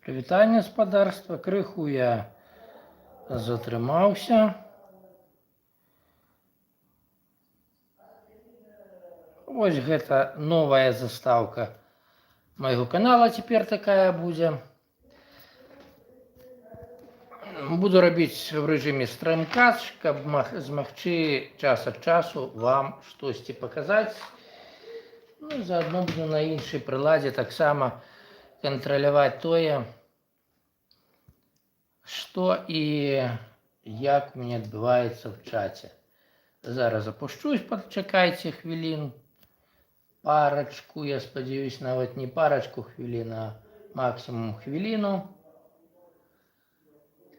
Прывітанне, спадарства, крыху я затрымаўся. Вось гэта новая застаўка майго канала цяпер такая будзе. Буду рабіць в рэжыме стрымкаст, каб змагчы час ад часу вам штосьці паказаць. Ну, заадно буду на іншай прыладзе таксама кантраляваць тое, што і як у мяне адбываецца в чаце. Зараз запушчусь, падчакайце хвілін. Парачку, я спадзяюсь, нават не парачку хвілін, а максімум хвіліну.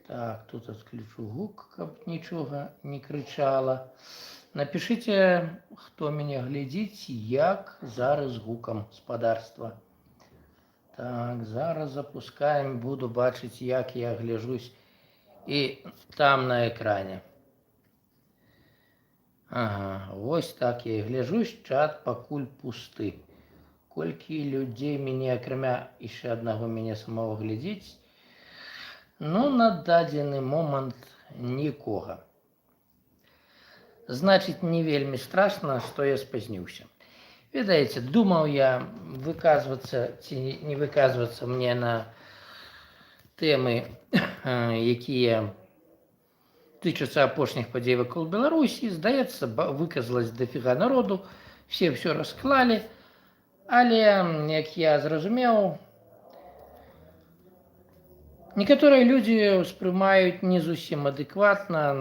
Так, тут адключу гук, каб нічога не крычала. Напішыце, хто мяне глядзіць, як зараз гукам спадарства. Так, зараз запускаем, буду бачыць, як я гляжусь і там на экране. Ага, вось так я і гляжусь, чат пакуль пусты. Колькі людзей мяне, акрамя яшчэ аднаго мяне самого глядзіць, ну, на дадзены момант нікога. Значыць, не вельмі страшна, што я спазніўся. Ведаеце, думаў я выказвацца ці не выказвацца мне на тэмы, якія тычацца апошніх падзей вакол Беларусі. Здаецца, выказалась дофіга народу, все ўсё расклалі, але, як я зразумеў, некаторыя людзі ўспрымаюць не зусім адэкватна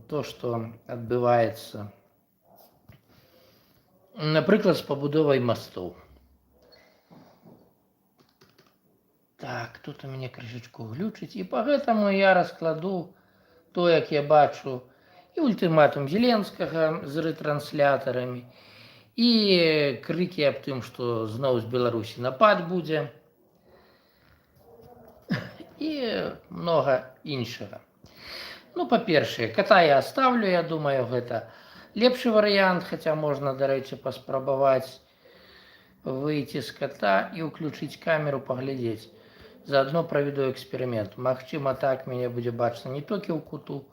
то, што адбываецца, напрыклад, з пабудовай мастоў. Так, тут у мяне крышачку глючыць, і па гэтаму я раскладу то, як я бачу, і ультыматум Зеленскага з рэтрансляторамі, і крыкі аб тым, што зноў з Беларусі напад будзе, і многа іншага. Ну, па-першае, кота я оставлю, я думаю, гэта лепшы варыянт, хаця можна, дарэчы, паспрабаваць выйти з кота і ўключыць камеру, паглядзець. Заадно праведу эксперымент. Магчыма, так мяне будзе бачна не толькі ў куту,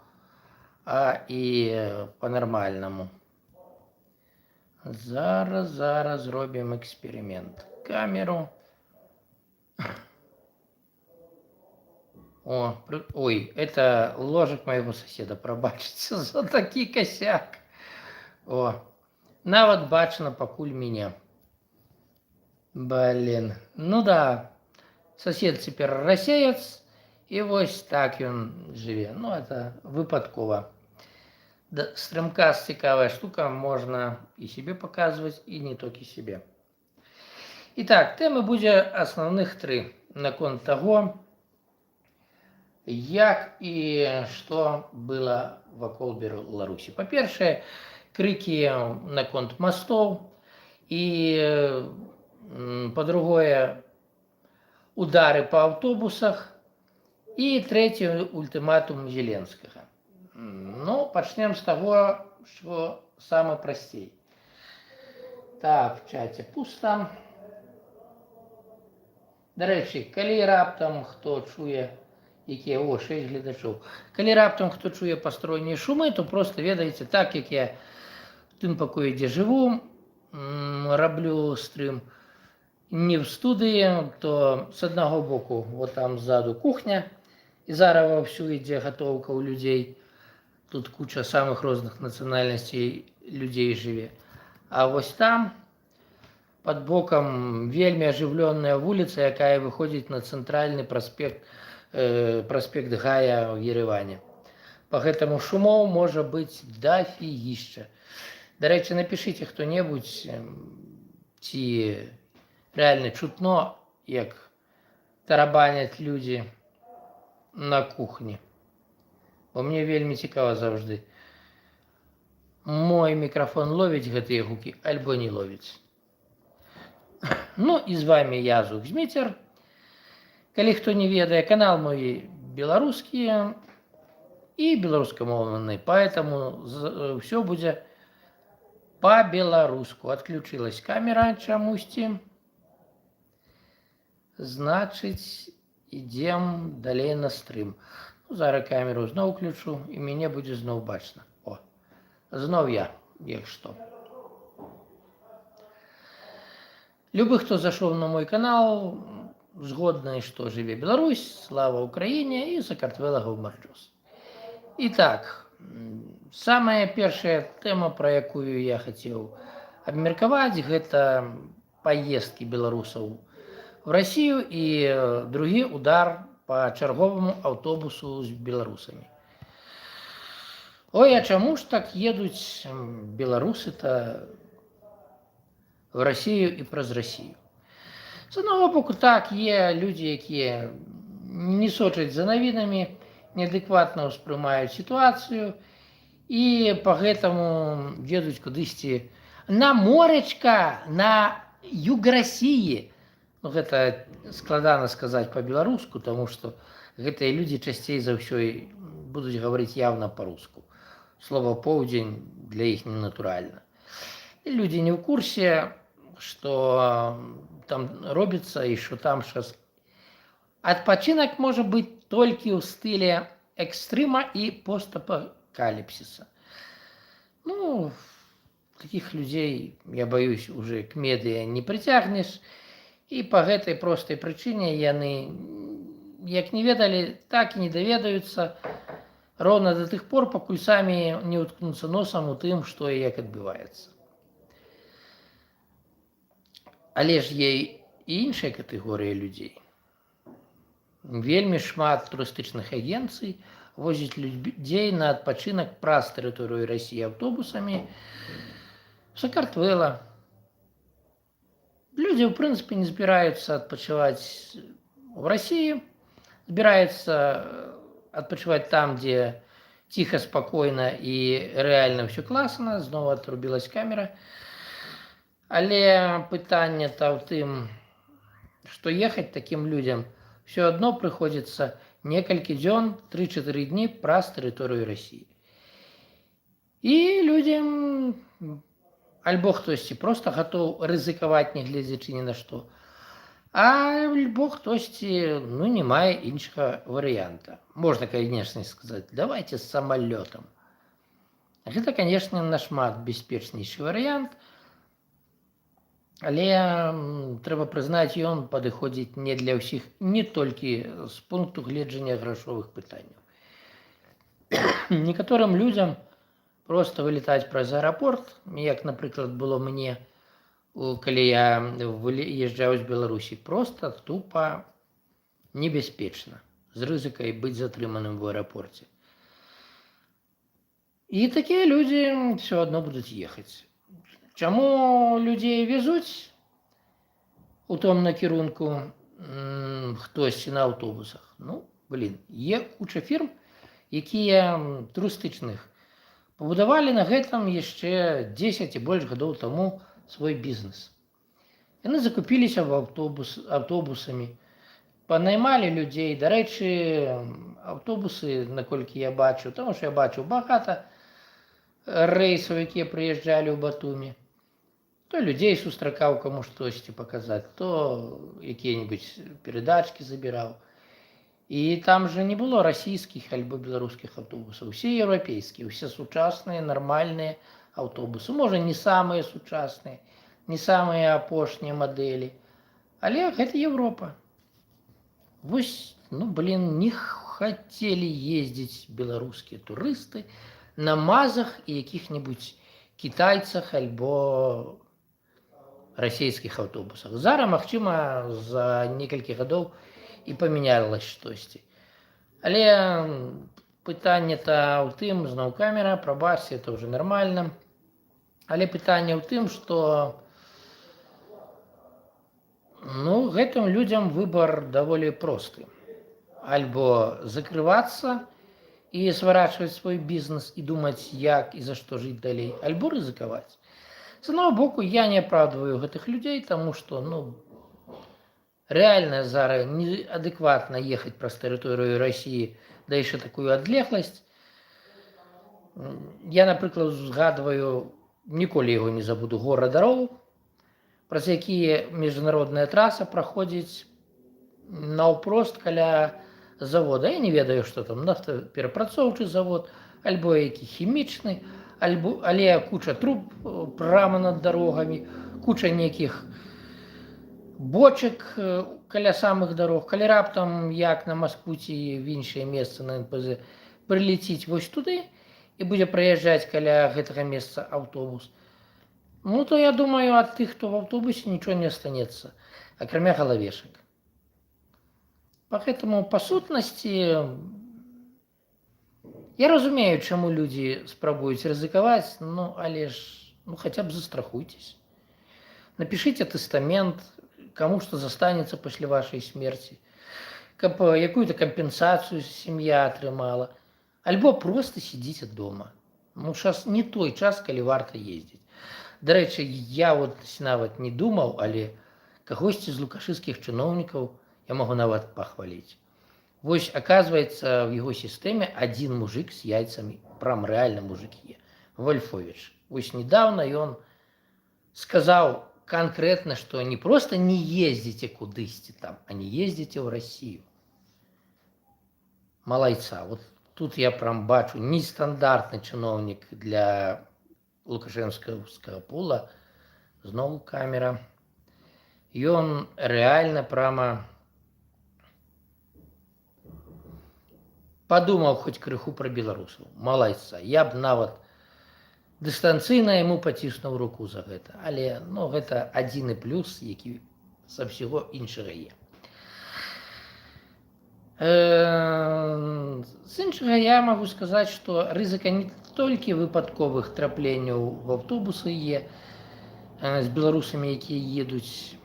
а і па-нармальнаму. Зараз зробім эксперымент. Камеру. Ой, это ложек моего соседа, пробачьте за такі косяк. Нават бачна пакуль мяне. Блин, ну да, сосед цяпер расеец, і вось так ён жыве. Ну, это выпадкова. Стрымкаст цікавая штука, можна і себе паказваць, і не толькі себе. Итак, тэмы будзе асноўных 3 наконт таго, як і што было вакол Беларусі. Па-першае, крыкі наконт мастоў, і па-другое, удары па аўтобусах, і трэці ультыматум Зеленскага. Ну, пачнем з таго, што самы прасцей. Так, в чаце пуста. Дарэчы, калі раптам хто чуе, якія, 6 гледачоў. Калі раптам хто чуе пастроеныя шумы, то просто ведаеце, так як я в тым пакоі, дзе жыву, раблю стрым не в студыі, то з аднаго боку, вот там ззаду кухня, і зараз вовсю ідзе гатоўка ў людзей. Тут куча самых розных нацыянальнасцей людзей жыве. А вось там, под бокам, вельмі ажыўлёная вуліца, якая выходзіць на цэнтральны праспект Гая в Ереване. По гэтаму шумоў можа быць дафігішча. Дарэчы, напішыце хто-небудзь, ці рэальна чутно, як тарабаняць людзі на кухні. Бо мне вельмі цікава заўжды. Мой мікрафон ловіць гэтыя гукі, альбо не ловіць. Ну, і з вами я, Зух Зміцер. Калі хто не ведае, канал мой беларускі і беларускамоўны, поэтому все будзе по-беларуску. Отключилась камера чамусьці. Значыць, ідзем далей на стрым. Ну, зараз камеру зноў включу, і мяне будзе зноў бачна. О, зноў я, як што. Любы, хто зашоў на мой канал, згодны, што жыве Беларусь, слава Украіне і Сакартвела гаўмарджос. Итак, самая першая тэма, пра якую я хацеў абмеркаваць, гэта паездкі беларусаў в Россию і другі удар по чарговаму аўтобусу з беларусамі. Ой, а чаму ж так едуць беларусы-то в Россию і праз Россию? З одного боку, так, є людзі, якія не сочаць за навінамі, неадекватно ўспрымаюць сітуацыю і па гэтаму едуць кудысьці на морачка, на юг России. Ну, гэта складана сказаць па-беларуску, таму што гэтыя людзі часцей за ўсё будуць гаварыць явна па-руску. Слова «поўдзень» для іх ненатуральна. І людзі не ў курсе, што там робіцца і што там зараз. Адпачынак можа быць толькі ў стыле экстрыма і постапакаліпсіса. Ну, такіх людзей, я баюсь, уже к медыа не прыцягнеш, і па гэтай простай прычыне яны як не ведалі, так і не даведаюцца роўна да тых пор, пакуль самі не ўткнуцца носам у тым, што і як адбываецца. Але ж є і іншая катэгорыя людзей. Вельмі шмат турыстычных агенцый возіць людзей на адпачынак праз тэрыторыю России аўтобусамі Сакартвела. Людзі, ў прынцыпе, не збіраюцца адпачываць в России, збіраюцца адпачываць там, дзе ціха, спакойна і рэальна ўсё класна. Зноў атрубілась камера. Але пытанне-то ў тым, што ехаць такім людзям все одно прыходзіцца некалькі дзён, 3-4 дні праз тэрыторыю России. І людзям альбо хтосьці проста гатоў рызыкаваць, нягледзячы ні на што, альбо хтосьці не мае іншага варыянта. Можна, конечно, сказаць, давайте з самалётам. Гэта, конечно, нашмат бяспечнейшы варыянт, але трэба прызнаць, ён падыходзіць не для ўсіх, не толькі з пункту гледжання грашовых пытанняў. Некаторым людзям проста вылетаць праз аэрапорт, як, напрыклад, было мне, калі я выязджаў з Беларусі, проста тупа небяспечна, з рызыкай быць затрыманым в аэрапорце. І такія людзі все адно будуць ехаць. Чаму людзей везуць у том накірунку хтосьці на аўтобусах? Є куча фірм, якія турыстычных пабудавалі на гэтым яшчэ 10 і больш гадоў таму свой бізнес. Яны закупіліся аўтобусамі, панаймалі людзей. Дарэчы, аўтобусы, наколькі я бачу, таму што я бачыў багата рэйсаў, якія прыязджалі ў Батумі, то людзей сустракаў, каму штосьці паказаць, то якія-небудзь перадачкі забіраў. І там же не было расійскіх альбо беларускіх аўтобусаў, усе еўрапейскія, усе сучасныя, нармальныя аўтобусы. Можа, не самыя сучасныя, не самыя апошнія мадэлі, але гэта Европа. Вось, не хацелі ездзіць беларускія турысты на мазах і якіх-небудзь кітайцах альбо расійскіх аўтобусах. Зараз, магчыма, за некалькі гадоў і памянялася штосьці. Але пытанне-то ў тым, зноў камера, прабачце, это ўжо нармальна. Але пытанне ў тым, што гэтым людзям выбар даволі просты. Альбо закрывацца і сварачваць свой бізнес і думаць, як і за што жыць далей, альбо рызыкаваць. З аднаго боку, я не апраўдваю гэтых людзей, таму што, рэальна зараз неадэкватна ехаць праз тэрыторыю России, да яшчэ такую адлегласць. Я, напрыклад, згадваю, ніколі яго не забуду, горад Ароў, праз якія міжнародная траса праходзіць наўпрост каля завода. Я не ведаю, што там нафтаперапрацоўчы завод, альбо які хімічны, але куча труб прямо над дарогамі, куча нейкіх бочак каля самых дарог. Калі раптам, як на Маскву ці в іншае месца на НПЗ, прылеціць вось туды і будзе праязджаць каля гэтага месца аўтобус, ну, то я думаю, ад тых, хто в аўтобусе, нічого не астанецца, акрамя галавешак. Поэтому, по сутнасці, я разумею, чаму людзі спрабуюць рызыкаваць, ну, але ж, ну, хаця б застрахуйцесь. Напишите тестамент, кому что застанется после вашей смерти, каб якую-то компенсацию семья атрымала, альбо просто сидите дома. Ну, сейчас не той час, калі варта ездить. До рэчы, я вот нават не думаў, але кагосьці з лукашыцкіх чыноўнікаў я могу нават пахваліць. Вось, оказывается, в его системе один мужик с яйцами, прям реально мужики, Вольфович. Вось недавно и он сказал конкретно, что не просто не ездите кудысьці там, а не ездите в Россию. Малайца. Вот тут я прям бачу нестандартный чиновник для лукашэнскага пула. Знову камера. И он реально прямо подумал хоть крыху про белорусов. Малайца. Я б нават дыстанцыйна яму паціснуў руку за гэта. Але, ну, гэта адзіны плюс, які са ўсяго іншага є. З іншага я магу сказаць, што рызыка не толькі выпадковых трапленняў в аўтобусы є з беларусамі, якія едуць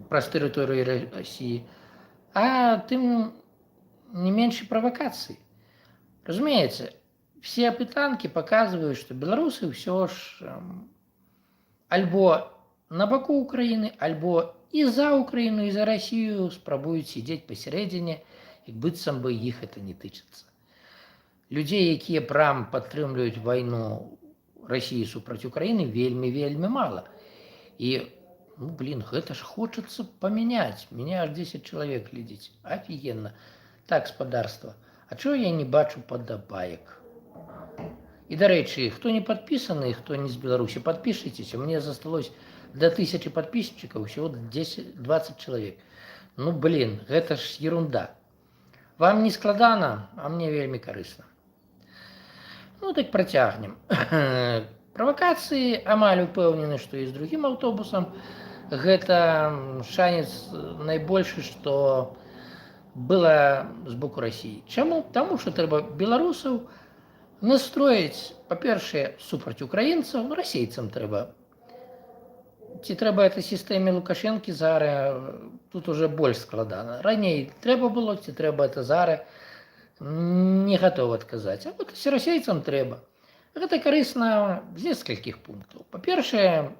праз тэрыторыю России, а тым не меньше провокаций. Разумеется, все опытанки показывают, что белорусы все ж альбо на боку Украины, альбо и за Украину, и за Россию спробуют сидеть посередине, и быццам бы их это не тычыцца. Людей, якія прям падтрымліваюць войну России супраць Украины, вельмі мало. И, ну, блин, гэта ж хочется поменять. Меня аж 10 человек глядзіць. Офигенно. Так, господарство. А чего я не бачу подобаек? И, до речи, кто не подписанный, кто не с Беларуси, подпишитесь. У меня засталось до 1000 подписчиков, всего 10-20 человек. Ну, блин, это ж ерунда. Вам не складана, а мне вельмі корыстно. Ну, так протягнем. Провокации амаль упэўнены, что и с другим автобусом. Гэта шанец найбольшы, что было з боку России. Чаму? Таму, што трэба беларусаў настроіць, па-першае, супраць украінцаў, ну, расейцам трэба. Ці трэба это сістэме Лукашэнкі зараз, тут уже больш складана. Раней трэба было, ці трэба это зараз, не готов адказаць. А вот расейцам трэба. Гэта карысна з несколькіх пунктаў. Па-першае,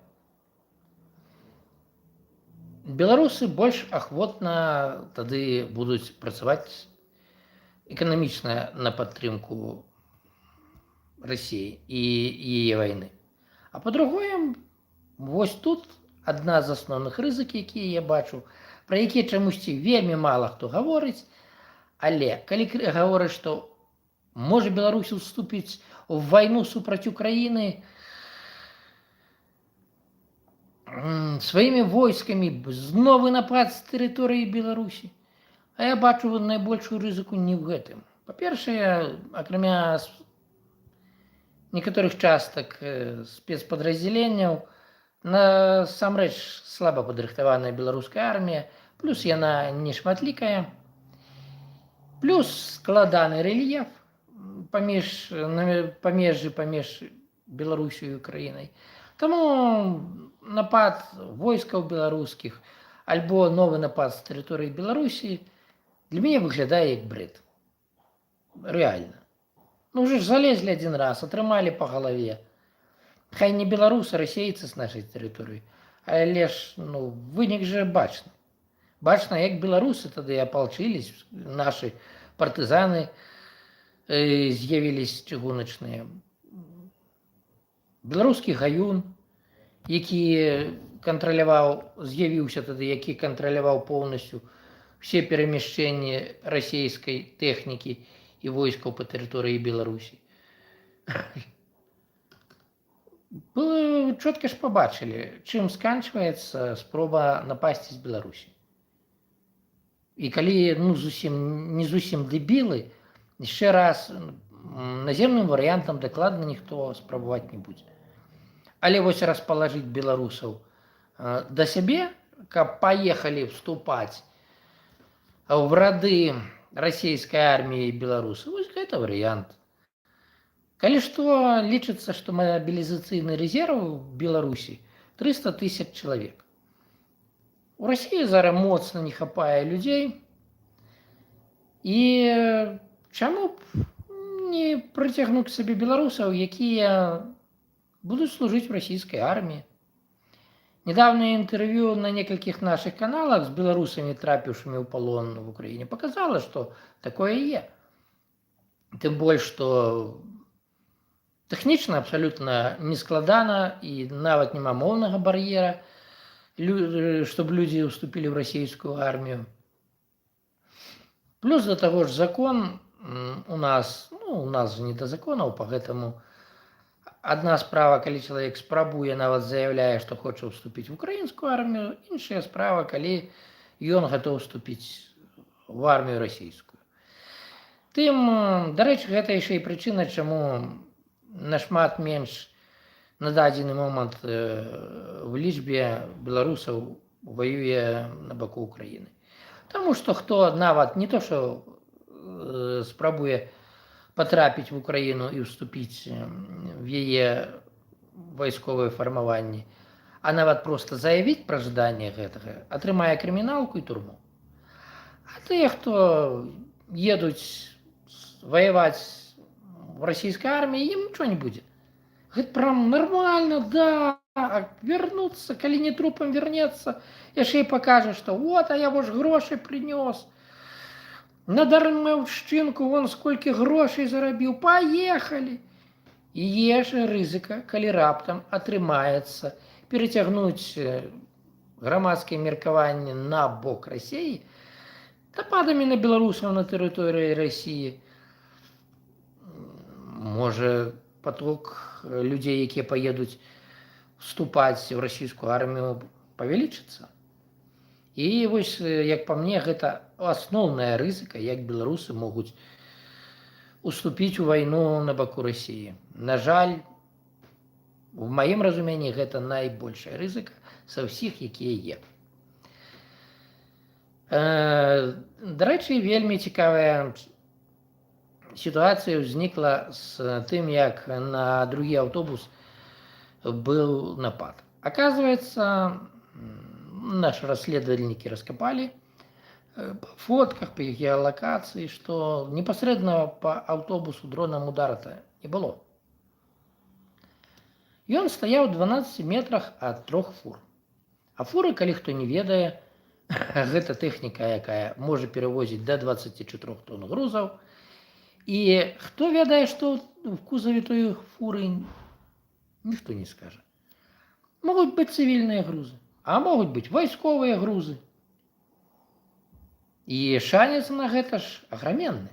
беларусы больш ахвотна тады будуць працаваць эканамічна на падтрымку России и яе войны. А по-другое, вось тут адна з асноўных рызык, якія я бачу, пра якія чамусьці вельмі мала хто гаворыць, але калі гаворыць, што можа Беларусь уступіць у вайну супраць Украіны сваімі войскамі, знову напад з тэрыторыі Беларусі, а я бачу найбольшую рызыку не ў гэтым. Па-першае, акрамя некаторых частак спецпадраздзяленняў, насамрэч слаба падрыхтаваная беларуская армія, плюс яна нешматлікая, плюс складаны рэльеф памежжы паміж Беларусю і Украінай. Таму напад войскаў беларускіх альбо новы напад з тэрыторыі Беларусі для мяне выглядае як бред. Рэальна. Ну, уже ж залезли один раз, атрымалі по галаве. Хай не беларусы, а расейцы з нашай тэрыторыі. Але ж, ну, вынік же бачны. Бачна, як беларусы тады апалчылись, нашы партызаны з'явілись чыгуначныя. Беларускі гаюн, які з'явіўся тады, які кантраляваў поўнасцю все перамяшчэнні расійскай тэхнікі і войскаў па тэрыторыі Беларусі. Чётка ж пабачылі, чым сканчваецца спроба напасці з Беларусі. І калі не зусім дэбілы, яшчэ раз наземным варыянтам дакладна ніхто спрабаваць не будзе. Але вось распалажыць беларусаў да сябе, каб паехалі вступаць в рады расійскай арміі і беларусаў, вось гэта варыянт. Калі што, лічыцца, што мабілізацыйны рэзерв у Беларусі 300 000 чалавек. У Расіі зараз моцна не хапае людзей. І чаму б не прыцягнуць к сабе беларусаў, якія будуць служыць у расійскай арміі. Недавнее інтэрв'ю на некалькіх наших каналах з беларусамі, трапіўшымі ў палон в Украіне, показала, што такое є. Тым больш, што тэхнічна абсалютна нескладана і нават няма моўнага бар'ера, чтобы людзі ўступілі ў расійскую армію. Плюс да таго ж закон у нас не да законаў, поэтому одна справа, калі чалавек спрабуе, нават заявляе, што хоча ўступіць в украінскую армію, іншая справа, калі ён гатоў уступіць в армію расійскую. Тым, дарэчы, гэта яшчэ і прычына, чаму нашмат менш на дадзены момант в лічбе беларусаў воюе на баку Украіны. Таму што хто нават не то, што спрабуе патрапіць в Украіну і ўступіць в яе вайсковыя фармаванні, а нават проста заявіць пра жаданне гэтага, атрымае крыміналку і турму. А тыя, хто едуць воевать в российской армии, им ничего не будет. Говорит, прям нормально, да, вернуться, коли не трупом вернется, яшчэ і покажет, что вот, а я ваш гроши принес, на дармаўшчынку вон сколько грошей зарабіў, поехали. І є ж рызыка, калі раптам атрымаецца перацягнуць грамадскае меркаванне на бок Расіі, нападамі на беларусаў на тэрыторыі Расіі. Можа, поток людзей, якія паедуць вступаць в расійскую армію, павялічыцца. І вось, як па мне, гэта асноўная рызыка, як беларусы могуць уступіць у вайну на баку Расіі. На жаль, в маім разуменні, гэта найбольшая рызыка са ўсіх, якія є. Дарэчы, вельмі цікавая ситуация возникла с тем, як на другий автобус был напад. Оказывается, наши расследовальники раскопали по фотках, по геолокации, что непосредственно по автобусу дроном удара-то не было. И он стоял в 12 метрах от 3 фур. А фуры, калі хто не ведае, гэта тэхніка, якая можа перавозіць до 24 тонн грузаў. І хто ведае, што в кузове той фуры, ніхто не скажа. Могуць быць цывільныя грузы, а могуць быць вайсковыя грузы. І шанец на гэта ж аграменны.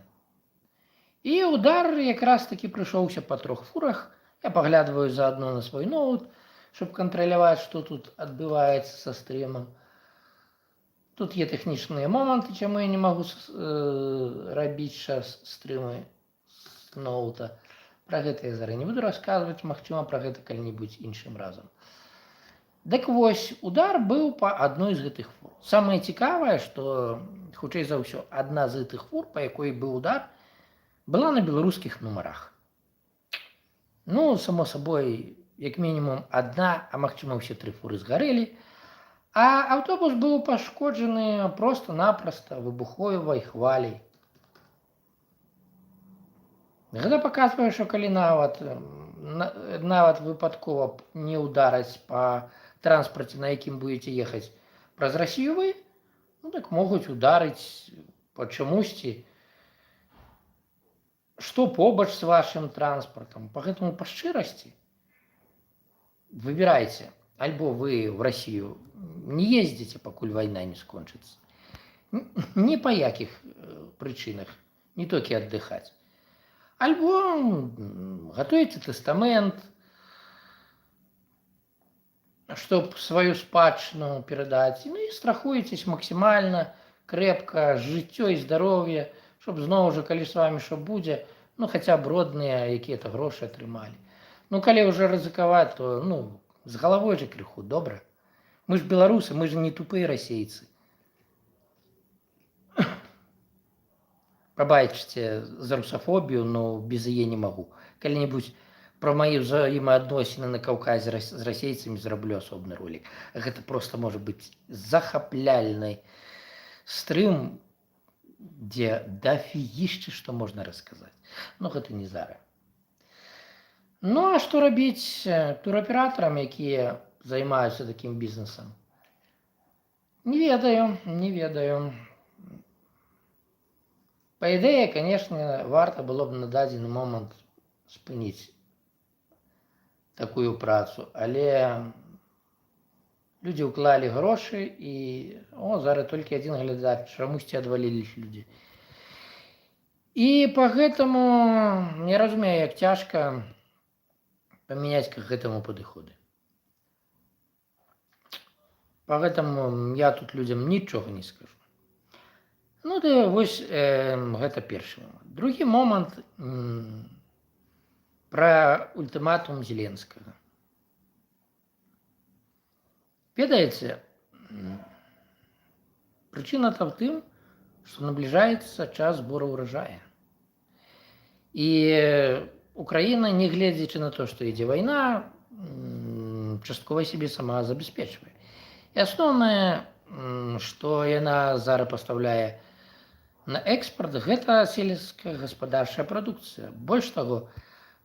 І удар якраз таки прыйшоўся па 3 фурах. Я паглядваю заадно на свой ноут, щоб кантраляваць, што тут адбываецца са стрымам. Тут є тэхнічныя моманты, чаму я не магу рабіць час стрымы з ноута. Пра гэта я зараз не буду расказваць, магчыма, пра гэта калі-небудзь іншым разам. Дык вось, удар быў па адной з гэтых фур. Самае цікавае, што, хутчэй за ўсё, адна з гэтых фур, па якой быў удар, была на беларускіх нумарах. Ну, само сабой, як мінімум адна, а магчыма, ўсе 3 фуры згарэлі. А автобус быў пашкоджаны проста-напроста выбуховай хваляй. Гэта паказвае, што калі нават выпадкова не удараць па транспарце, на якім будете ехаць праз Расію вы, ну так могуць ударыць па чамусьці, што побач з вашым транспартам. Поэтому па шчырасці выбірайце, альбо вы в Россию не ездите, пакуль война не скончыцца. Ни по якіх прычынах, не толькі аддыхаць. Альбо гатуеце тэстамент, чтоб сваю спадчыну перадаць, ну і страхуецесь максімальна крепка жыццё і здароўе, чтоб зноў жа, калі з вами што будзе, ну хаця б родныя якія-то грошы атрымалі. Ну калі ўжо рызыкаваць, то з галавой же крыху, добра. Мы ж беларусы, мы же не тупыя расейцы. Прабачце за русафобію, но без яе не магу. Калі-небудзь пра мае ўзаемаадносіны на Каўказе з расейцамі зраблю асобны ролик. Гэта проста можа быць захапляльны стрым, дзе дафігішча што можна расказаць. Ну гэта не зараз. Ну а што рабіць тураператарам, якія займаюцца такім бізнесам? Не ведаю. Па ідэі, канешне, варта было б на дадзены момант спыніць такую працу, але людзі ўклалі грошы і зараз толькі адзін глядач, чамусьці адваліліся людзі. І па гэтаму не разумею, як цяжка памяняць к гэтаму падыходы. Па гэтаму я тут людзям нічога не скажу. Ну да вось гэта першы момант. Другі момант пра ультыматум Зеленскага. Ведаеце, прычына-то ў тым, што набліжаецца час збору ўраджая. І Украіна, не гледзячы на то, што ідзе вайна, часткова сябе сама забяспечвае. І асноўнае, што яна зараз пастаўляе на экспорт, гэта сельскагаспадарчая прадукцыя. Больш таго,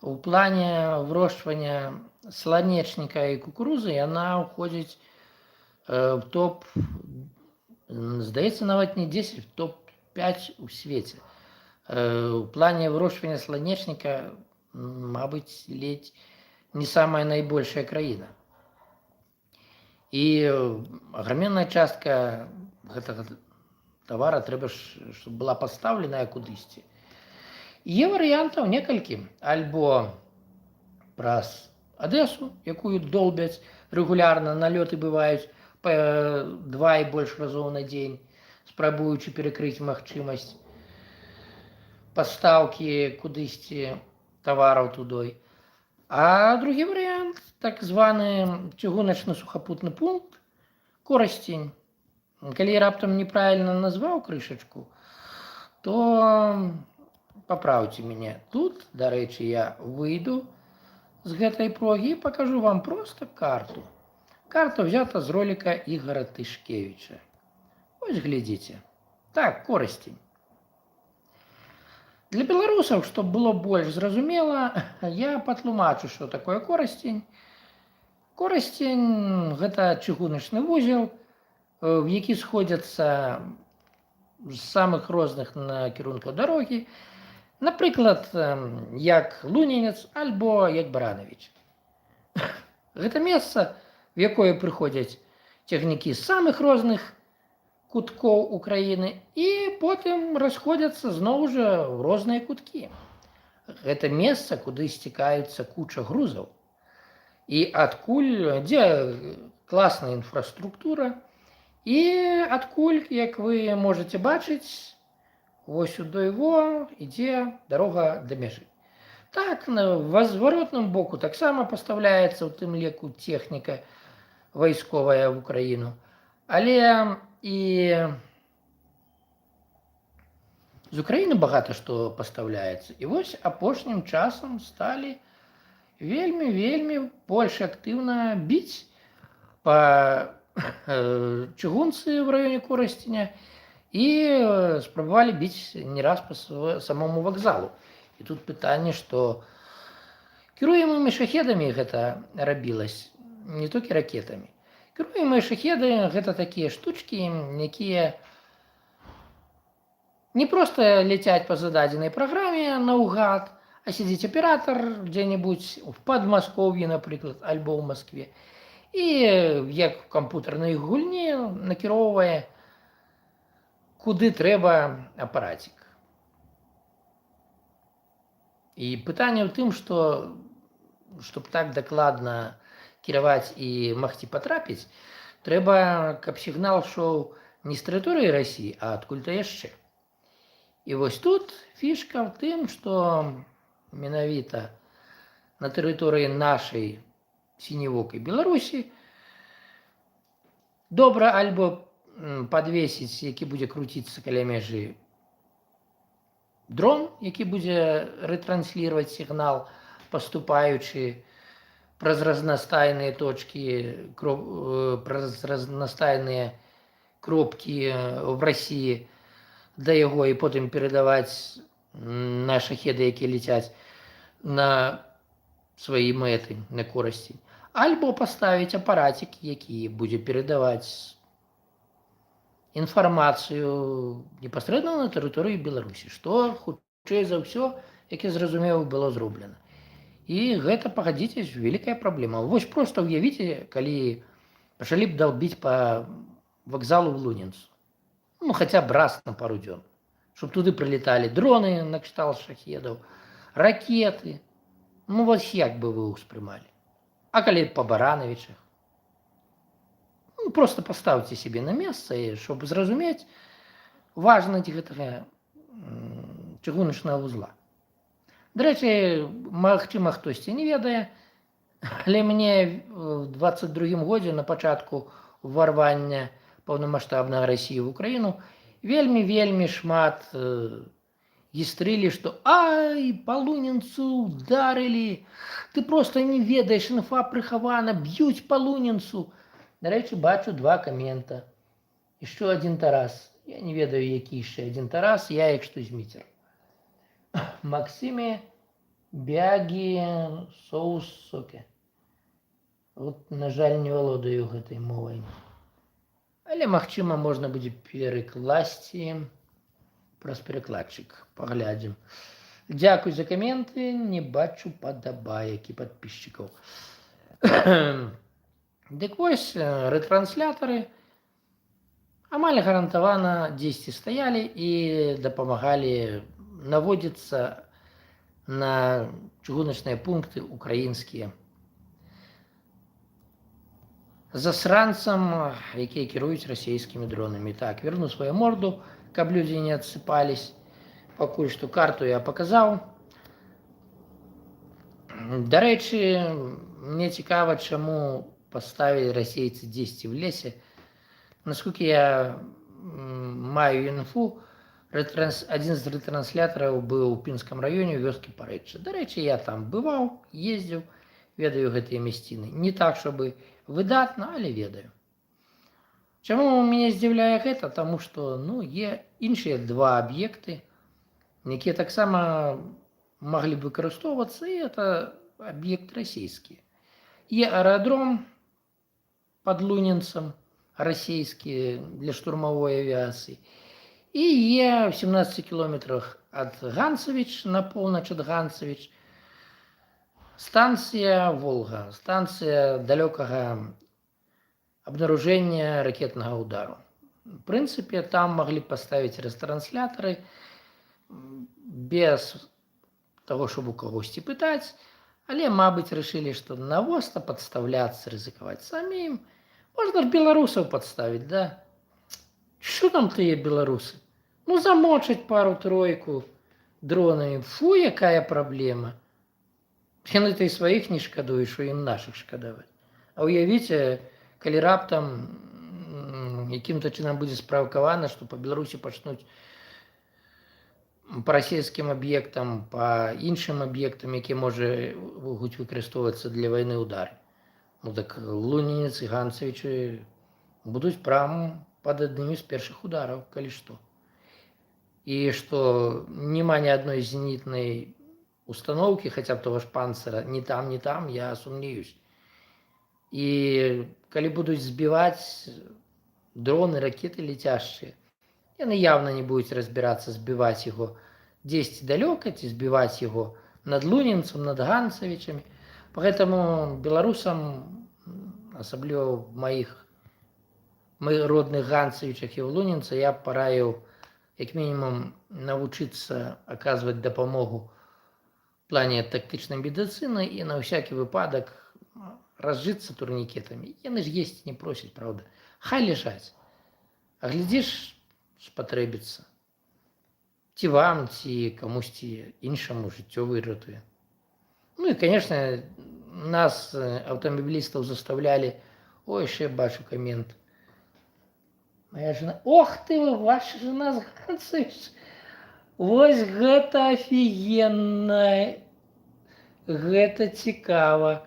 у плане вырошчвання сланечніка і кукурузы яна ўходзіць в топ, здаецца, нават не 10, в топ-5 у свеце. У плане вырошчвання сланечніка, мабыць, ледзь не самая найбольшая краіна. І аграменная частка гэтага тавара трэба, щоб была пастаўленая кудысьці. Є варыянтаў некалькі. Альбо праз Адэсу, якую долбяць рэгулярна, налёты бываюць па 2 і больш разоў на дзень, спрабуючы перакрыць магчымасць пастаўкі кудысьці тавараў тудой. А другі варыянт, так званы чыгуначны сухапутны пункт, Коростень. Калі я раптам неправільна назваў крышачку, то папраўце мяне. Тут, дарэчы, я выйду з гэтай прогі і пакажу вам проста карту. Карта взята з ролика Ігора Тышкевіча. Ось глядзіце. Так, Коростень. Для беларусаў, што было больш зразумела, я патлумачу, што такое Коростень. Коростень – гэта чыгуначны вузел, в які сходзяцца з самых розных накірункаў дарогі, напрыклад, як Лунінец альбо як Баранавіч. Гэта месца, в якое прыходзяць цягнікі з самых розных куткоў Украіны і потым расходзяцца зноў жа ў розныя куткі. Гэта месца, куды сцікаюцца куча грузаў. І адкуль, дзе класная інфраструктура, і адкуль, як вы можаце бачыць, вось сюды ідзе дарога да мяжы. Так, в зваротным боку таксама пастаўляецца ў тым ліку тэхніка вайсковая в Украіну. Але і з Украіны багата што пастаўляецца. І вось апошнім часам сталі вельмі больш актыўна біць па чыгунцы в раёне Коростеня і спрабавалі біць не раз па самому вакзалу. І тут пытанне, што кіруемымі шахедамі гэта рабілася, не толькі ракетамі. Кіруемыя шахеды – гэта такія штучкі, якія не проста ляцяць па зададзенай праграме наўгад, а сядзіць аператар дзе-небудзь в Падмасков'і, напрыклад, альбо ў Маскве, і як в камп'ютарній гульні накіроўвае, куды трэба апарацік. І пытанне ў тым, што чтобы так дакладна кіраваць і магчы патрапіць, трэба, каб сігнал шоў не з тэрыторыі Расіі, а адкуль-то яшчэ. І вось тут фішка ў тым, што менавіта на тэрыторыі нашай сінявокай Беларусі добра альбо падвесіць, які будзе круціцца каля мяжы, дрон, які будзе ретранслировать сігнал, паступаючы праз разнастайныя точкі, праз разнастайныя кропкі в Расіі да яго і потым перадаваць на шахеды, якія ляцяць на свае мэты, на корасці. Альбо паставіць апарацік, які будзе перадаваць інфармацыю непасрэдна на тэрыторыі Беларусі, што хутчэй за ўсё, як я зразумеў, было зроблена. І гэта, пагадзіцесь, вялікая праблема. Вось проста ўявіце, калі пачалі б далбіць па вакзалу в Лунінцу. Ну, хаця б раз на пару дзён. Чтоб туды прылеталі дроны на кшталт шахедаў, ракеты. Ну, вось як бы вы ўспрымалі. А калі па Баранавічах? Ну, просто паставце сябе на месца, щоб зразумець важнасць гэтага чыгуначнага вузла. Дарэчы, магчыма, хтосьці не ведае, але мне в 22-м годзе на пачатку ўварвання паўнамаштабнага Расіі в Украіну вельмі шмат гістрылі, што ай, па Лунінцу ударылі, ты просто не ведаеш, інфа прыхавана, б'юць па Лунінцу. Дарэчы, бачу 2 камента. Яшчэ адзін Тарас. Я не ведаю, які яшчэ адзін Тарас, я як што зміцер. Максиме Бягі соус соке. Вот, на жаль, не валодаю гэтай мовай. Але, магчыма, можна будзе перакласці праз перакладчык. Паглядзім. Дзякуй за каменты, не бачу падабайкі падпісчыкаў. Дык вось, ретранслятары амаль гарантавана дзесьці стаялі і дапамагалі наводзіцца на чыгуначныя пункты украінскія. Засранцам, якія кіруюць расійскімі дронамі. Так, верну сваю морду, каб людзі не адсыпались. Пакуль што карту я паказаў. Дарэчы, мне цікава, чаму паставілі расейцы дзесьці в лесе. Наскільки я маю інфу, адзін з ретранслятараў быў у Пінскім раёне ў вёскі Парэчча. Дарэчы, я там бываў, ездзіў, ведаю гэтыя мясціны. Не так, чтобы выдатна, але ведаю. Чаму мяне здзіўляе гэта? Таму што, ну, є іншыя 2 аб'екты, якія таксама маглі б выкарыстоўвацца, і это аб'ект расійскі. Є аэрадром пад Лунінцам, расійскі для штурмавой авіацыі. І є в 17 кілометрах ад Ганцавіч, на поўнач ад Ганцавіч, станцыя Волга, станцыя далёкага абнаружэння ракетнага ўдару. В прынцыпе, там маглі паставіць ретранслятары без таго, щоб у кагосьці пытаць, але, мабыць, рашылі, што навошта падставляцца, рызыкаваць самім. Можна ж беларусаў падставіць, да? Що там тыя беларусы? Ну, замочаць пару-тройку дронамі. Фу, якая праблема. Яны то і сваіх не шкадуюць, што ім нашых шкадаваць. А уявіце, калі раптам якім-то чынам будзе справкавана, што па Беларусі пачнуць па расійскім аб'ектам, па іншым аб'ектам, які могуць выкарыстоўвацца для вайны ўдары. Ну так Лунінец і Ганцавічы будуць прям пад аднымі з першых удараў, калі што. І што няма ні адной зенітнай установкі, хаця б того ж панцыра, ні там, я сумнеюсь. І калі будуць збіваць дроны, ракеты летящие, яны явно не будуць разбірацца, збіваць яго дзесьці далёка, ці збіваць яго над Лунінцам, над Ганцавічамі. Поэтому беларусам асабліва в моих родных Ганцевичах и в Лунинце, я параіў як мінімум навучыцца аказваць дапамогу в плане тактычнай медыцыны і на всякий выпадак разжыцца турнікетамі. Яны ж есці не просяць, правда. Хай ляжаць. А глядзіш, спатрэбіцца. Ці вам, ці камусьці іншаму жыццё выратуе. Ну и, конечно, нас, автомобилистов, заставляли... Ой, еще я бачу коммент. Моя жена... Ох ты вы, ваша жена з Ганцевич. Вось гэта офигенно. Гэта цікава.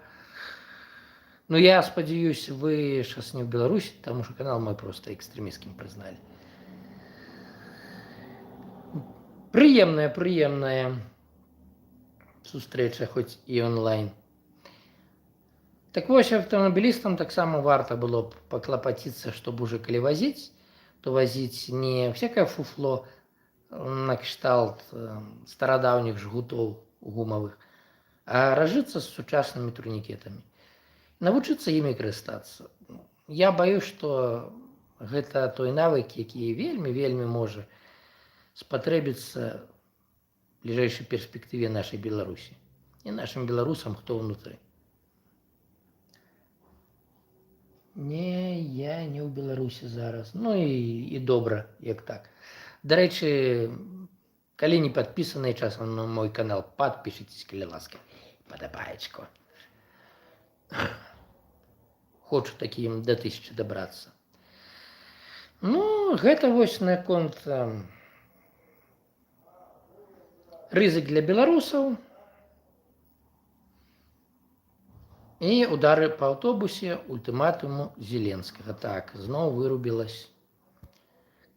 Ну, я спадзяюсь, вы сейчас не в Беларуси, потому что канал мой просто экстремистским признали. Прыемная сустрэча, хоць і онлайн. Так вось, аўтамабілістам таксама варта было б паклапаціцца, чтоб уже калі вазіць, то вазіць не всякое фуфло на кшталт старадаўніх жгутоў гумавых, а разжыцца з сучаснымі турнікетамі. Навучыцца імі карыстацца. Я баюсь, што гэта той навык, які вельмі можа спатрэбіцца в ближайшей перспективе нашей Беларуси и нашим белорусам, кто внутри. Не, я не ў Беларусі зараз. Ну і добра, як так. До рэчы, калі не падпісаныя часам на мой канал, падпішыцесь, калі ласка. Падабаечку. Хочу такім до 1000 добрацца. Ну, гэта вось наконт рызык для беларусаў і удары па аўтобусе ультыматуму Зеленскага. Так, зноў вырубілась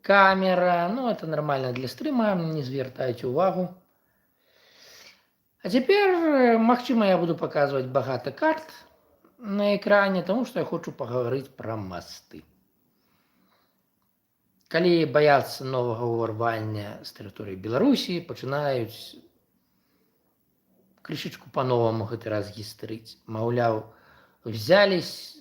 камера. Ну, это нормально для стрима, не звяртайце увагу. А цяпер, магчыма, я буду паказваць багата карт на экране, таму што я хочу пагаварыць пра масты. Калі баяцца новага ўварвання з тэрыторыі Беларусі, пачынаюць крышачку па-новаму гэты раз гістрыць. Маўляў, взялись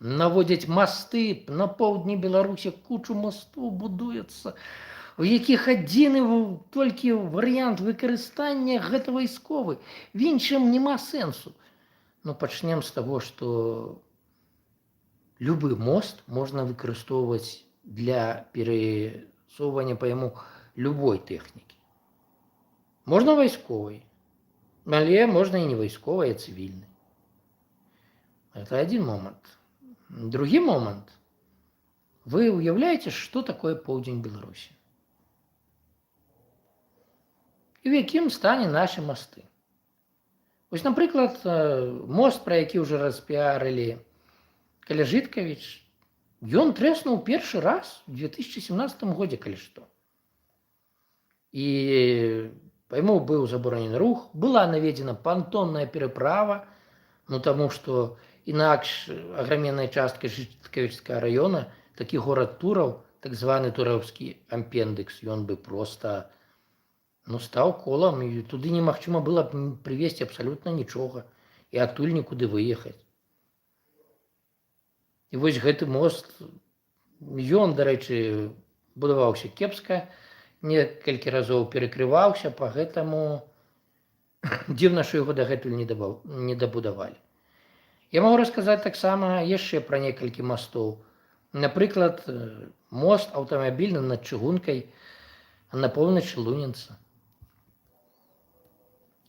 наводзяць масты, на поўдні Беларусі кучу мастов будуецца, у якіх адзіны толькі варыянт выкарыстання гэта вайсковы. В іншым няма сэнсу. Ну, пачнем з таго, што любы мост можна выкарыстоўваць для пересоўвання па яму любой тэхнікі. Можна вайсковай, але можна і не вайсковай, а цывільнай. Это один момент. Другі момент. Вы уяўляеце, што такое поўдзень Беларусі? І в якім стане нашы масты? Вось, напрыклад, мост, пра які ўжо распіарылі каля Жыткавіч, ён трэснуў першы раз у 2017 годзе, калі што. І па яму быў забаронены рух, была наведзена пантонная пераправа, ну таму што інакш аграменная частка Жыткавічскага раёна, такі горад Тураў, так званы тураўскі ампендыкс, ён бы проста стаў колам, і туды немагчыма было б прывезці абсалютна нічога, і адтуль нікуды выехаць. І вось гэты мост, ён, дарэчы, будаваўся кепска, некалькі разоў перакрываўся, па гэтаму дзіўна, што яго дагэтуль не дабудавалі. Я магу расказаць таксама яшчэ пра некалькі мастоў. Напрыклад, мост аўтамабільны над чыгункай на поўначы Лунінца.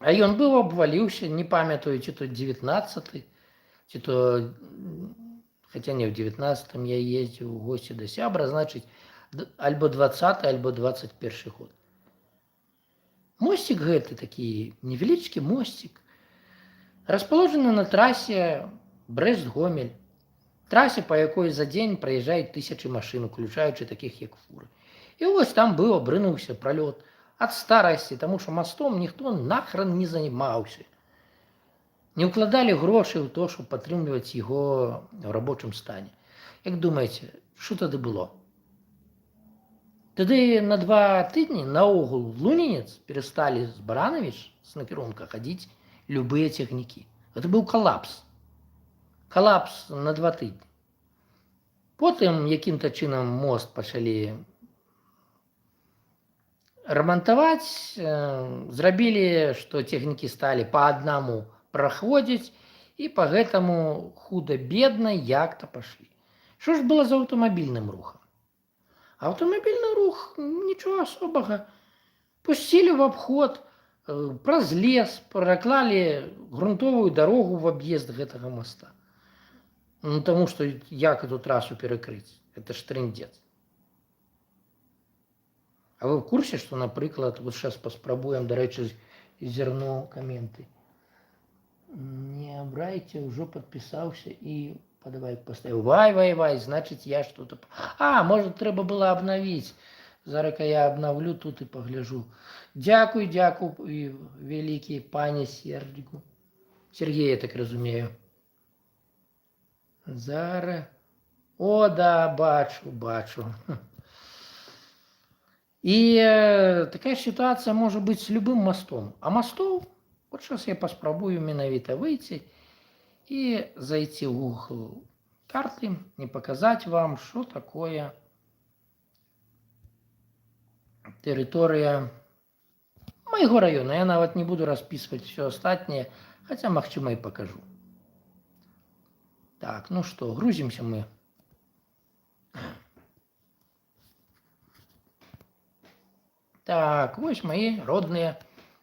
А ён быў абваліўся, не памятаю, ці то 19-й, ці то... Хотя не в 19-м я ездил в гости до сябра, значит, альбо 20-й, альбо 21-й год. Мостик гэты, такі невеличкі мостик, расположены на трассе Брест-Гомель, трассе, по якой за день проезжает 1000 машин, включаючи таких, як фуры. І ось там быў абрынуўся пролет ад старасці, тому що мостом ніхто нахрен не займаўся. Не ўкладалі грошы ў то, щоб падтрымліваць яго ў рабочым стане. Як думаеце, што тады было? Тады на 2 тыдні наогул в Лунінец пересталі з Барановіч з накірунка хадзіць любыя цягнікі. Гэта быў калапс. калапс на 2 тыдні. Потым якім-то чынам мост пачалі ремонтаваць, зрабілі, што тэхнікі сталі па аднаму праходзіць, і па гэтаму худа-бедна як-то пашлі. Што ж было з аўтамабільным рухам? Аўтамабільны рух нічога асобага. Пусцілі в абход, праз лес, праклалі грунтовую дарогу в аб'езд гэтага моста. Ну, таму што як эту трасу перакрыць? Это ж трындзец. А вы в курсе, что, например, вот сейчас поспробуем, до речі, зерно комменты. Не обрайте, уже подписался и подавай поставил. Вай, значит я что-то... А, может, треба было обновить. Зараз я обновлю тут и погляжу. Дякую, великий пане Сергію. Сергей, я так разумею. Зараз... О, да, бачу. И такая ситуация может быть с любым мостом. А мостов, вот сейчас я попробую менавіта выйти и зайти в угол карты и показать вам, что такое территория моего района. Я нават не буду расписывать все остальное, хотя, магчыма, и покажу. Так, ну что, грузимся мы. Так, вось мои родные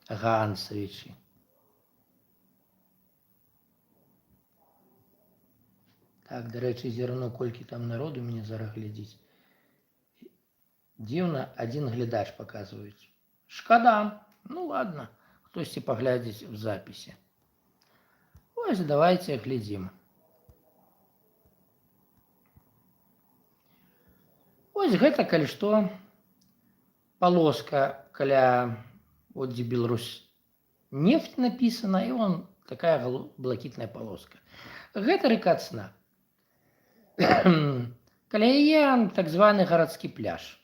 Ганцевичи. Так, до речі, зерно, колькі там народу мне зараз глядзіць. Дзіўна, один глядач показывает. Шкода. Ну ладно, хтосьці паглядзіць в записи. Вось, давайте глядзім. Вось гэта, калі што, полоска каля, вот где Беларусь нефть написана, и он такая блакитная полоска. Гэта река Цна. Каля яе так званы гарадскі пляж,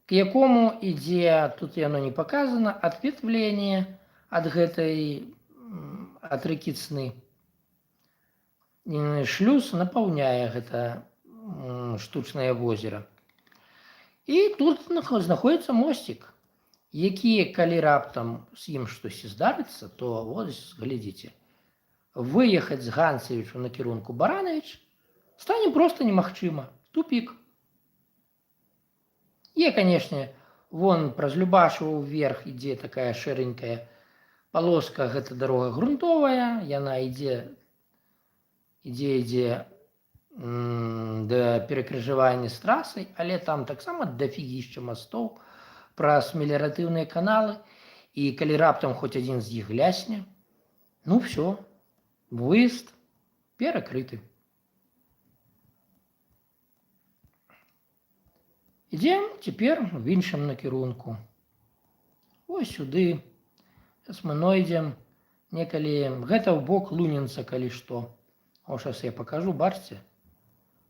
к якому ідзе, тут яно не показано, ответвление от реки Цны. Шлюз напаўняе гэта штучнае возера. І тут знаходзіцца мостик, які, калі раптам з ім штосьці здарыцца, то вот, глядзіце, выехаць з Ганцевічу на кірунку Баранович стане просто немагчыма. Тупик. І, канешне, вон праз Любашева вверх ідзе такая шэренькая полоска, гэта дарога грунтовая, яна ідзе до перакрыжавання з трасай, але там таксама дофігішча мостоў праз меліяратыўныя каналы, і калі раптам хоць адзін з іх лясне, ну все, выезд перакрыты. Ідзем цяпер в іншым накірунку. Ось сюды. Зараз мы нойдзем некалі, гэта ў бок Лунінца, калі што. О, зараз я покажу, бачце?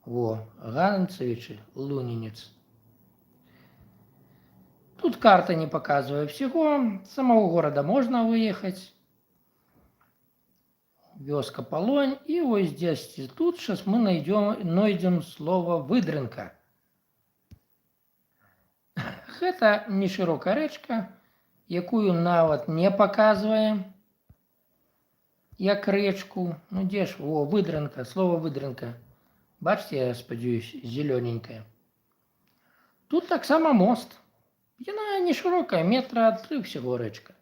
Во, Ганцевичи, Лунинец. Тут карта не показывает всего. С самого города можно выехать. Вёска Полонь. И вот здесь, тут сейчас мы найдем слово Выдрынка. Это не широкая речка, якую нават не показываем, як речку. Ну где ж, о, Выдрынка, слово Выдрынка. Бачите, я спадзяюсь, зелененькая. Тут так само мост. Яна не широкая, метра 3 всего речка.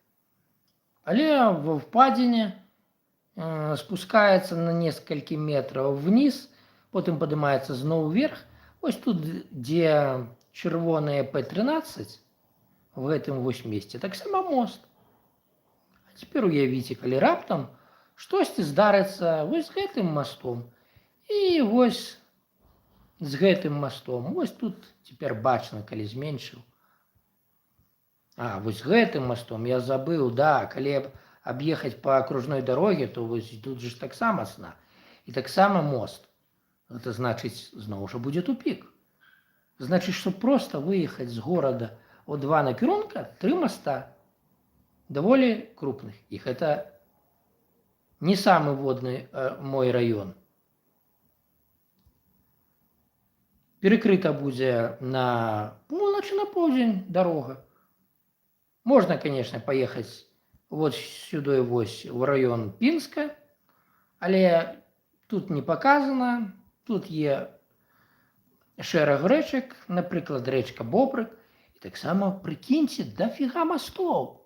Але в впадине спускается на несколько метров вниз, потом поднимается зноў вверх. Вот тут, где червоное П-13, в этом вось месте, так само мост. А теперь уявите, калі раптам штосьці здарыцца вось з гэтым мостом. И вось з гэтым мостом. Вось тут теперь бачно, калі зменшыў. А, вось з гэтым мостом я забыл, да, калі объехать по окружной дороге, то вось тут же таксама Цна. И таксама мост. Это значит, зноў жа будет тупик. Значит, что просто выехать с города о 2 накірунка, 3 моста, довольно крупных. Их это Не самый водный мой район. Перекрыта будзе на полночь на полдень дорога. Можно, конечно, поехать вот сюда вось в район Пинска, але тут не показано. Тут є шэраг рэчак, напрыклад, рэчка Бобрык. І таксама прыкіньце, дафіга мастоў.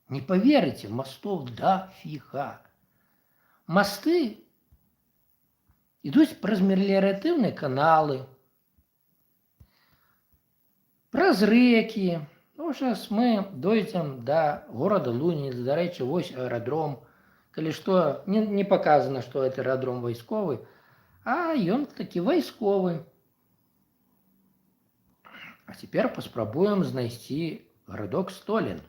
Не поверите, мостов дофига. Мосты идут праз меліяратыўныя каналы, праз рэкі. Ну, сейчас мы дойдем до города Луніц, до рэчы, вось аэродром. Калі што, не показано, что это аэродром вайсковы, а ён такі вайсковы. А теперь паспрабуем знайсці гарадок Столін.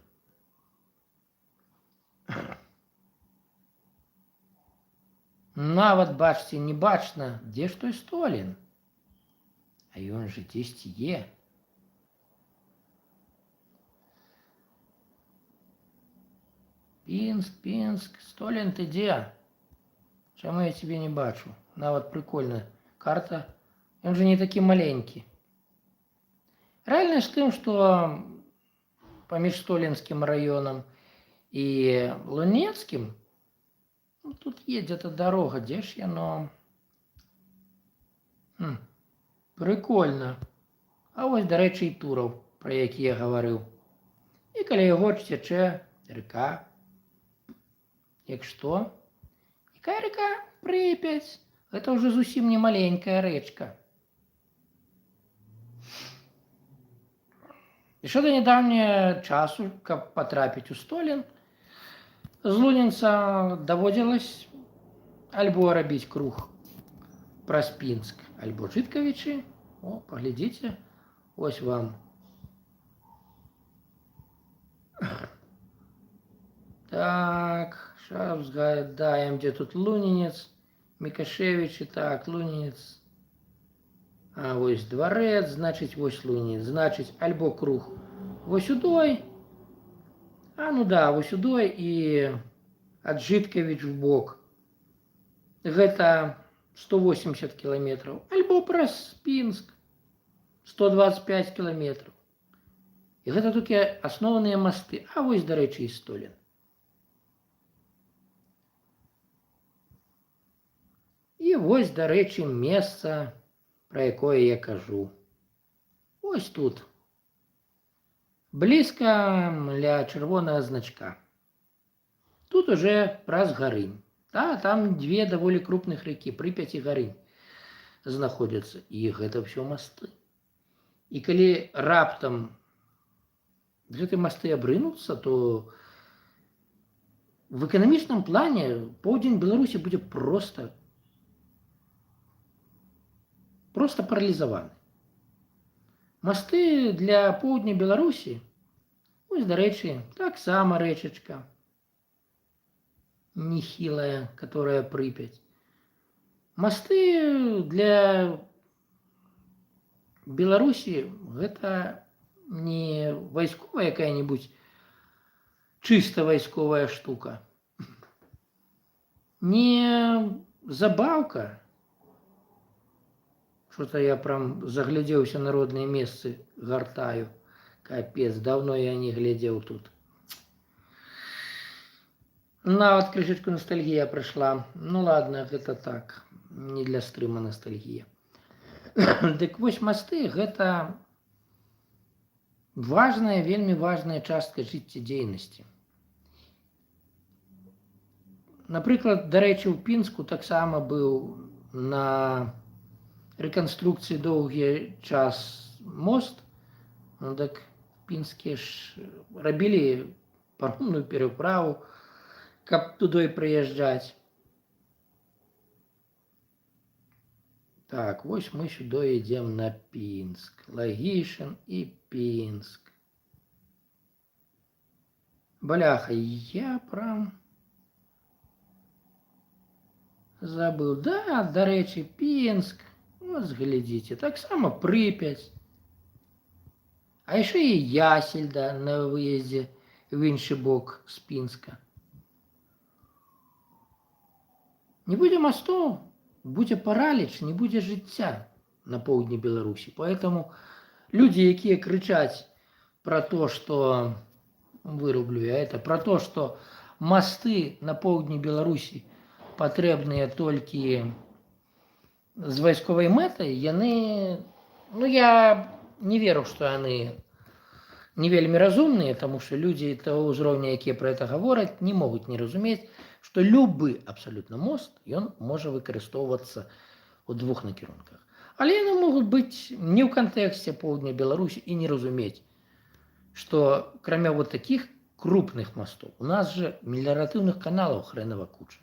Нават, бачце, не бачна, дзе ж той Столін. А ён жа дзесьці є. Пінск, Столін, ты дзе? Чаму я тебе не бачу? Нават прикольна. Карта. Ён же не такі маленькі. Рэальнасць тым, што паміж Столінскім раёнам і Лунецкім тут едзе-то дорога, дзе ж яно? Прикольна. А вось, дарэчы, і Тураў, пра які я гаварыў. І каля яго цячэ река. Як што? Якая река? Припяць. Гэта ўжо зусім не маленькая рэчка. Яшчэ да нядаўняга часу, каб патрапіць у Столін, з Лунінца даводзілась альбо рабіць круг праз Пінск, альбо Жыткавічы. О, паглядзіце, ось вам. Так, сейчас згадаем, где тут Лунінец, Мікашевічы, так, Лунінец. А вось дварэц, значыць, вось Лунінец, значыць, альбо круг вось сюдой. А, ну да, вось сюдой і ад Жыткавіч в бок. Гэта 180 километров. Альбо праз Пінск 125 километров. І гэта толькі асноўныя масты. А вось, дарэчы, і Столін. І вось, дарэчы, месца, про якое я кажу. Ось тут. Блізка ля чырвонага значка. Тут уже праз Гарынь. Да, там две даволі крупных рекі, Припять і Гарынь, знаходзяцца. І гэта все масты. І калі раптам гэты масты абрынуцца, то в эканамічным плане поўдзень Беларусі будзе просто паралізаваны. Масты для поўдня Беларусі, ось, дарэчы, таксама рэчачка нехилая, которая Припять. Мосты для Беларуси это не войсковая какая-нибудь чисто войсковая штука, не забавка. Что-то я прям заглядеўся на родные месцы, гартаю. Капец, давно я не глядел тут. Нават крышечку ностальгія прыйшла. Ну ладно, гэта так, не для стрыма ностальгія. Дык вось масты гэта важная, вельмі важная частка жыццядзейнасці. Напрыклад, дарэчы, у Пінску таксама быў на рэканструкцыі доўгі час мост. Ну так пінскія ж рабілі паромную пераправу, каб туды прыязджаць. Так, вось мы сюды ідзем на Пінск. Лагішин і Пінск. Бляха, я прям забыл. Да, дарэчы, Пінск. Вот, глядзіце, таксама Припять. А яшчэ і Ясельда на выездзе в іншы бок з Пінска. Не будзе масту, будзе параліч, не будзе жыцця на поўдні Беларусі. Поэтому люди, якія крычаць про то, что вырублю я это, про то, что мосты на поўдні Беларусі патрэбныя толькі з вайсковай мэтай, яны, ну я не веру, што яны не вельмі разумныя, тому что люди того ўзроўня, якія про это гавораць, не могуць не разумець, что любы абсолютно мост ён можа выкарыстоўвацца ў двух накірунках. Але яны могуць быць не ў кантэксце поўдня Беларусі і не разумець, что кроме вот таких крупных мостов у нас же мелиоративных каналов хренова куча.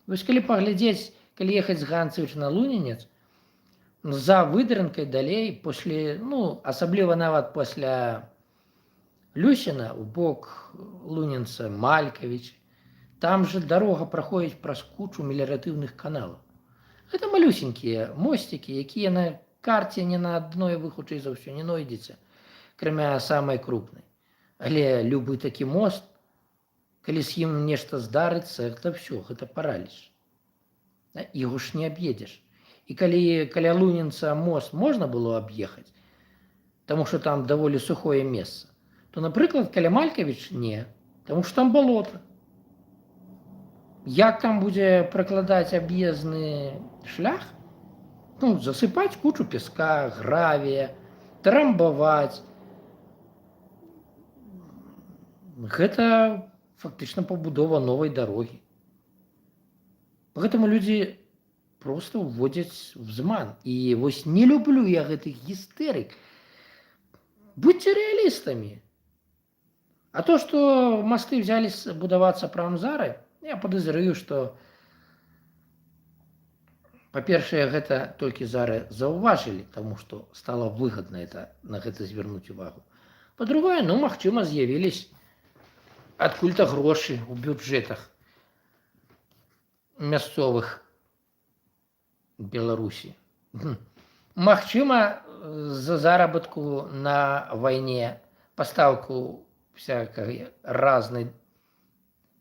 Вось калі паглядзець, калі ехаць з Ганцевіча на Лунінец, за выдранкай далей, после, ну, асабліва нават пасля Люсіна, у бок Лунінца, Малькавіч, там же дорога праходзіць праз кучу меліоратыўных каналаў. Гэта малюсенькія мосцікі, якія на карце ні на адной вы хутчэй за ўсё не знойдзеце, кроме самой крупной. Але любы такі мост, калі з ім нешта здарыцца, гэта все, гэта параліч. Яго ж не аб'едзеш. І калі каля Лунінца мост можна было аб'ехаць, таму што там даволі сухое месца, то, напрыклад, каля Малькавіч не, таму што там балота. Як там будзе пракладаць аб'ездны шлях? Ну, засыпаць кучу песка, гравія, трамбаваць. Гэта фактычна пабудова новай дарогі. Поэтому людзі просто уводзяць в зман. І вось не люблю я гэтых гістэрык. Будьце рэалістамі. А то, што масты взялі будавацца прамзары, я падазрыю, што, па-першае, гэта толькі зараз заўважылі, таму што стала выгадна на гэта звярнуць увагу. Па-другое, ну, магчыма, з'явілись адкуль-то грошы ў бюджэтах мясцовых Беларусі. Магчыма, за заработку на вайне, пастаўку всякой разной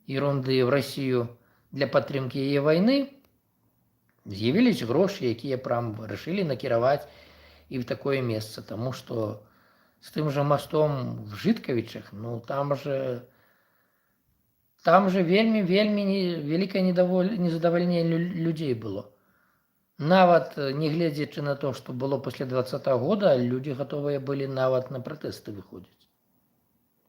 ерунды в Россию для падтрымкі яе вайны, з'явились грошы, якія прям решили накіраваць і в такое месца, тому что с тым же мостом в Жыткавічах, ну там же вельмі вялікае незадавальненне людзей было. Нават не гледзячы на то, што было пасля 20-го года, людзі гатовыя былі нават на пратэсты выходзіць.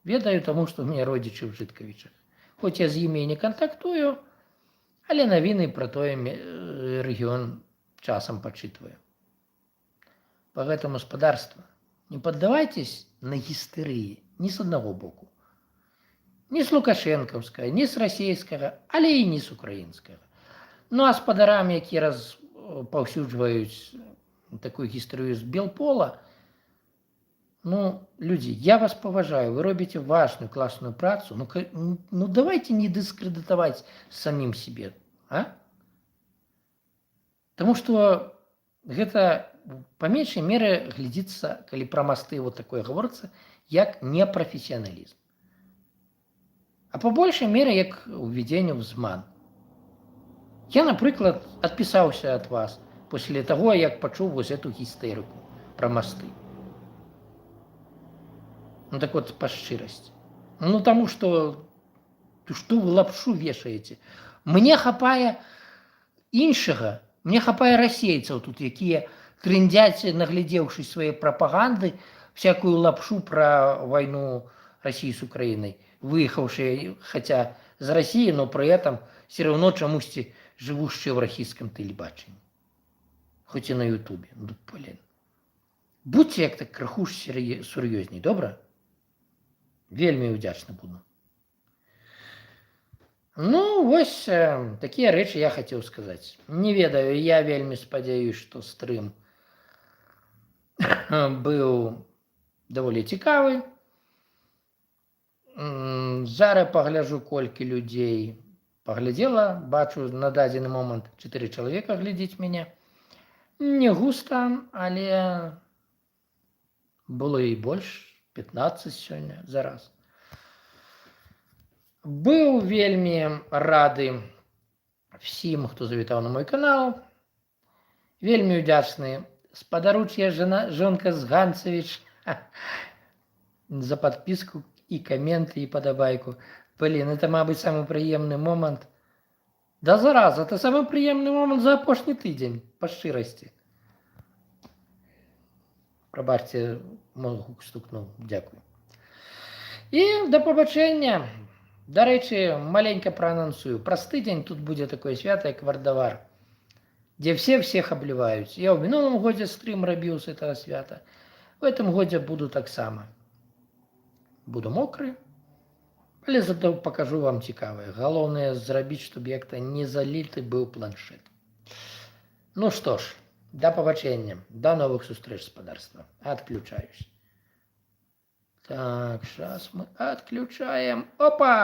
Ведаю, таму што у мяне родзічы в Жыткавічах. Хоць я з імі і не кантактую, але навіны пра той рэгіён часам пачытваю. Поэтому, господарство, не поддавайтесь на гістэрыі ні з аднаго боку. Ні з лукашэнкаўскага, ні з расійскага, але і ні з украінскага. Ну а спадарам, які распаўсюджваюць такую гістэрыю з Белпола, ну, людзі, я вас паважаю, вы робіце важную класную працу, ну давайте не дыскрэдытаваць самім себе, а? Таму што гэта па меншай меры глядзіцца, калі пра масты вот такое гаворыцца, як непрафесіяналізм. А по большай мере, як уведзенне ў зман. Я, напрыклад, адпісаўся ад вас пасля таго, як пачуў вось эту гістэрыку пра масты. Ну так вот, по шчырасці. Ну таму што вы лапшу вешаеце. Мне хапае іншага, мне хапае расейцаў тут, якія трындзяць, наглядзеўшы свае прапаганды, всякую лапшу пра вайну России с Украиной, выехавшие, хотя з России, но при этом все равно чамусьці живущие в расійскім тэлебачанні. Хоць і на Ютубе. Ну, блин. Будьце як так крыху сур'ёзней, добра? Вельмі ўдзячны буду. Ну, вось такія рэчы я хацеў сказаць. Не ведаю, я вельмі спадзяюсь, што стрым быў даволі цікавы. Зараз пагляджу, колькі людзей паглядзела. Бачу, на дадзены момант 4 чалавека глядзіць мяне. Не густа, але было і больш, 15 сёння за раз. Быў вельмі рады всім, хто завітав на мой канал. Вельмі удячны. Спадаручая жонка з Ганцевіч за подписку і каменты, і падабайку. Блин, это, мабуть, самый прыемны момант. Да зараза, это самый прыемны момант за апошні тыдзень, па шчырасці. Прабачце, мозг стукнуў. Дзякуй. І да пабачэння. Дарэчы, маленька праанансую. Праз тыдзень тут будзе такое свята, як Вардавар, где все всех обливают. Я в минулом году стрим рабіў с этого свята. В этом году буду так само. Буду мокрый, але зато покажу вам цікавае. Галоўнае зрабіць, чтобы як-то не заліты быў планшет. Ну что ж, до пабачэння, до новых сустрэч, спадарства. Отключаюсь. Так, сейчас мы отключаем. Опа!